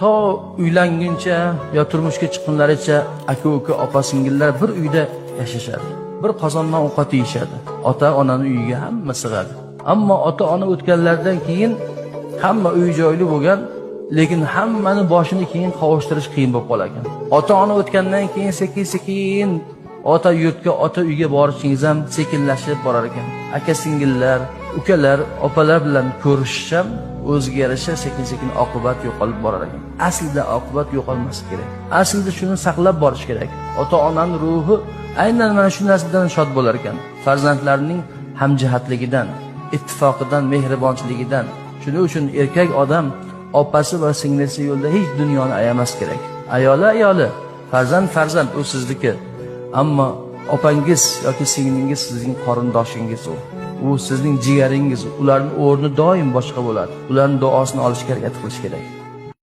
to uylanguncha yo turmushga chiqqunlaricha aka-uka, opa-singillar bir uyda yashashadi. Bir qozondan ovqat yeyishadi. Ota-onani uyiga hamma sig'adi. Ammo ota-ona o'tganlardan keyin hamma uy-joyli bo'lgan, lekin hammani boshini keyin qovushtirish qiyin bo'lib qolar ekan. Ota-ona o'tgandan keyin sekin-sekin ota yurtga, ota uyga borishingiz ham sekinlashib borar ekan. Aka-singillar, ukalar, opalar bilan ko'rishish ham o'ziga yarasha sekin-sekin oqibat yo'qolib borar ekan. Aslida oqibat yo'qolmasi kerak. Aslida shuni saqlab borish kerak. Ota-onaning ruhi aynan mana shu narsadan shod bo'lar ekan. Farzandlarining hamjihatligidan, ittifoqidan, mehribonchiligidan. Shuning uchun erkak odam opasi va singlisi yo'lda hech dunyoni ayamas kerak. Ayoli, farzand u sizniki. Ammo opangiz yoki singlingiz sizning qorindoshingiz u. U sizning jigaringiz. Ularning o'rni doim boshqa bo'ladi. Ularning duosini olishga harakat qilish kerak.